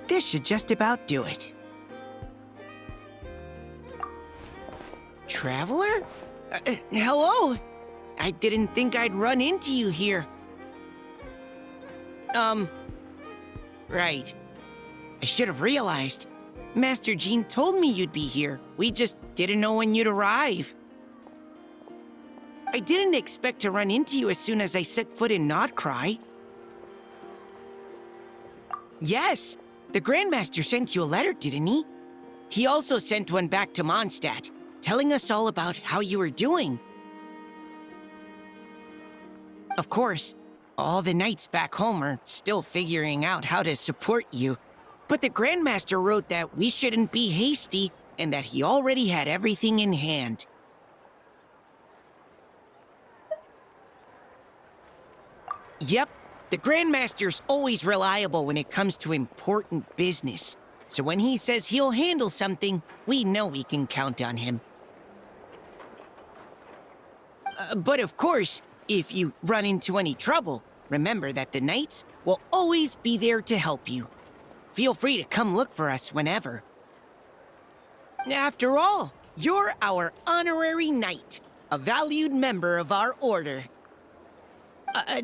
This should just about do it. Traveler? Hello? I didn't think I'd run into you here. Right. I should have realized. Master Jean told me you'd be here. We just didn't know when you'd arrive. I didn't expect to run into you as soon as I set foot in Nodcry. Yes, the Grandmaster sent you a letter, didn't he? He also sent one back to Mondstadt, telling us all about how you were doing. Of course, all the knights back home are still figuring out how to support you, but the Grandmaster wrote that we shouldn't be hasty and that he already had everything in hand. Yep, the Grandmaster's always reliable when it comes to important business. So when he says he'll handle something, we know we can count on him. But of course, if you run into any trouble, remember that the knights will always be there to help you. Feel free to come look for us whenever. After all, you're our honorary knight, a valued member of our order.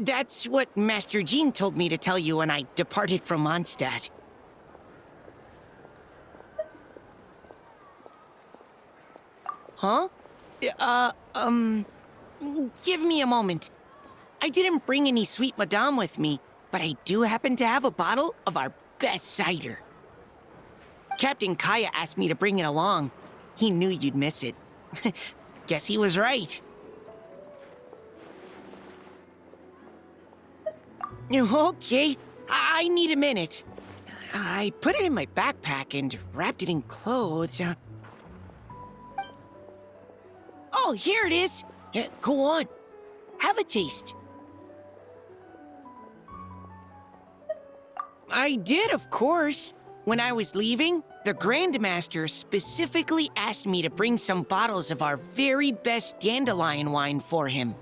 That's what Master Jean told me to tell you when I departed from Mondstadt. Huh? Give me a moment. I didn't bring any sweet madame with me, but I do happen to have a bottle of our best cider. Captain Kaya asked me to bring it along. He knew you'd miss it. Guess he was right. Okay, I need a minute. I put it in my backpack and wrapped it in clothes. Oh, here it is. Go on. Have a taste. I did, of course. When I was leaving, the Grandmaster specifically asked me to bring some bottles of our very best dandelion wine for him.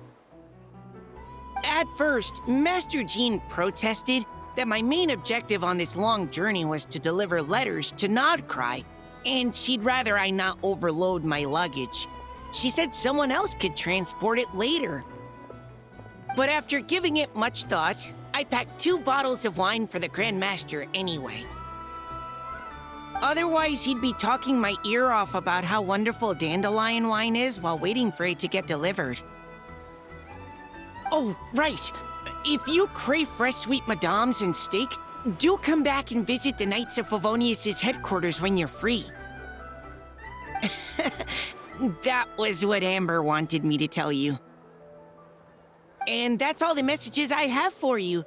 At first, Master Jean protested that my main objective on this long journey was to deliver letters to Nodcry, and she'd rather I not overload my luggage. She said someone else could transport it later. But after giving it much thought, I packed 2 bottles of wine for the Grandmaster anyway. Otherwise, he'd be talking my ear off about how wonderful dandelion wine is while waiting for it to get delivered. Oh, right. If you crave fresh sweet madames and steak, do come back and visit the Knights of Favonius' headquarters when you're free. That was what Amber wanted me to tell you. And that's all the messages I have for you.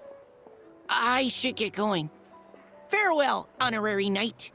I should get going. Farewell, honorary knight.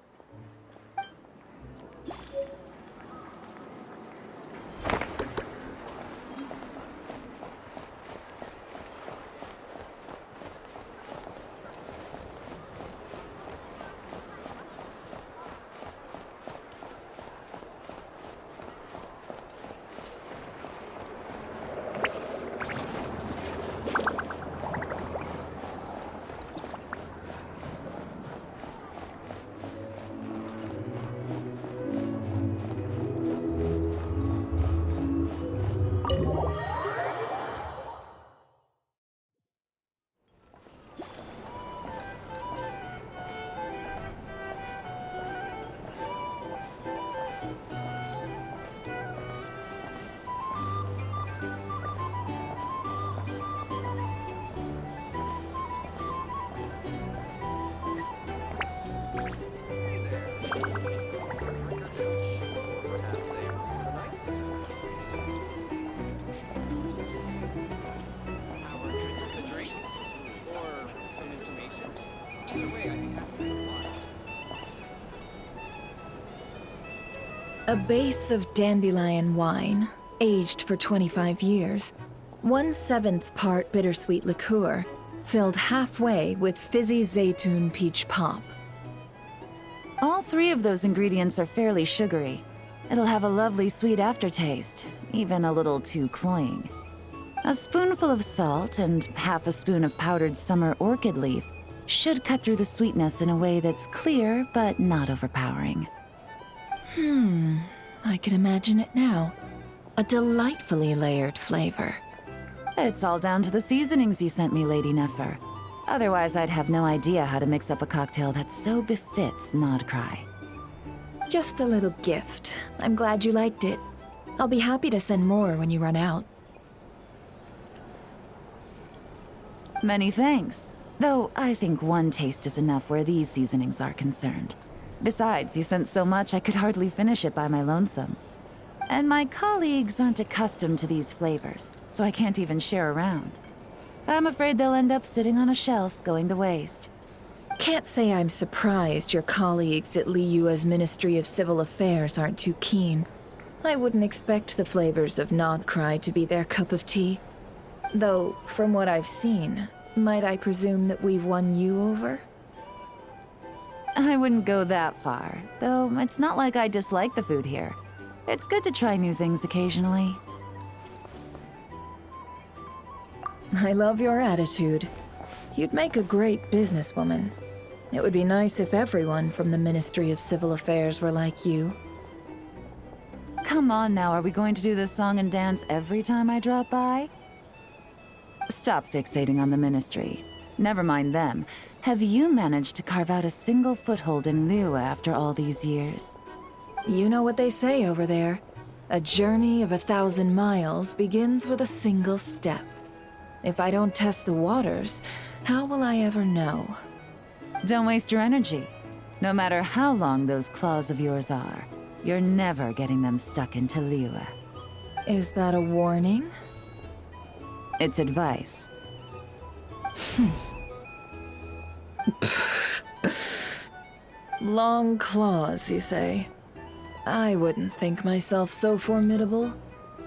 A base of dandelion wine, aged for 25 years. 1/7 part bittersweet liqueur, filled halfway with fizzy zaytun peach pop. All 3 of those ingredients are fairly sugary. It'll have a lovely sweet aftertaste, even a little too cloying. A spoonful of salt and half a spoon of powdered summer orchid leaf should cut through the sweetness in a way that's clear but not overpowering. I can imagine it now. A delightfully layered flavor. It's all down to the seasonings you sent me, Lady Nefer. Otherwise, I'd have no idea how to mix up a cocktail that so befits Nodcry. Just a little gift. I'm glad you liked it. I'll be happy to send more when you run out. Many thanks. Though I think one taste is enough where these seasonings are concerned. Besides, you sent so much I could hardly finish it by my lonesome. And my colleagues aren't accustomed to these flavors, so I can't even share around. I'm afraid they'll end up sitting on a shelf, going to waste. Can't say I'm surprised your colleagues at Liyue's Ministry of Civil Affairs aren't too keen. I wouldn't expect the flavors of Nodcry to be their cup of tea. Though, from what I've seen, might I presume that we've won you over? I wouldn't go that far, though it's not like I dislike the food here. It's good to try new things occasionally. I love your attitude. You'd make a great businesswoman. It would be nice if everyone from the Ministry of Civil Affairs were like you. Come on now, are we going to do this song and dance every time I drop by? Stop fixating on the Ministry. Never mind them. Have you managed to carve out a single foothold in Liyue after all these years? You know what they say over there. A journey of 1,000 miles begins with a single step. If I don't test the waters, how will I ever know? Don't waste your energy. No matter how long those claws of yours are, you're never getting them stuck into Liyue. Is that a warning? It's advice. Long claws, you say? I wouldn't think myself so formidable.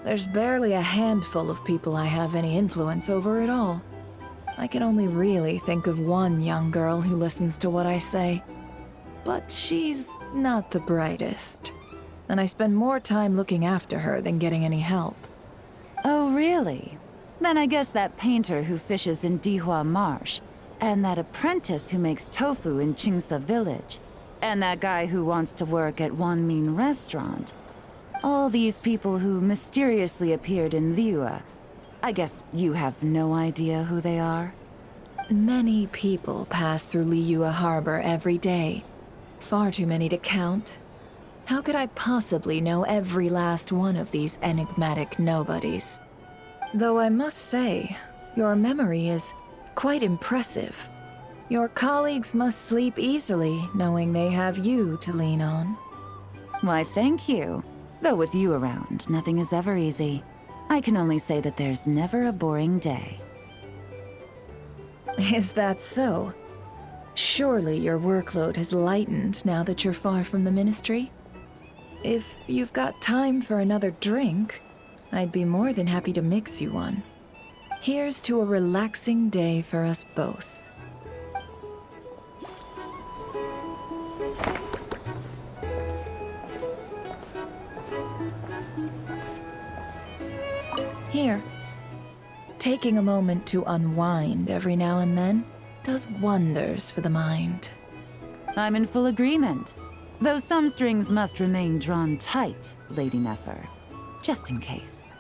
There's barely a handful of people I have any influence over at all. I can only really think of one young girl who listens to what I say. But she's not the brightest. And I spend more time looking after her than getting any help. Oh, really? Then I guess that painter who fishes in Dihua Marsh, and that apprentice who makes tofu in Qingsa Village, and that guy who wants to work at Wanmin Restaurant. All these people who mysteriously appeared in Liyue. I guess you have no idea who they are? Many people pass through Liyue Harbor every day. Far too many to count. How could I possibly know every last one of these enigmatic nobodies? Though I must say, your memory is quite impressive. Your colleagues must sleep easily, knowing they have you to lean on. Why, thank you. Though with you around, nothing is ever easy. I can only say that there's never a boring day. Is that so? Surely your workload has lightened now that you're far from the Ministry? If you've got time for another drink, I'd be more than happy to mix you one. Here's to a relaxing day for us both. Here. Taking a moment to unwind every now and then does wonders for the mind. I'm in full agreement. Though some strings must remain drawn tight, Lady Nefer. Just in case.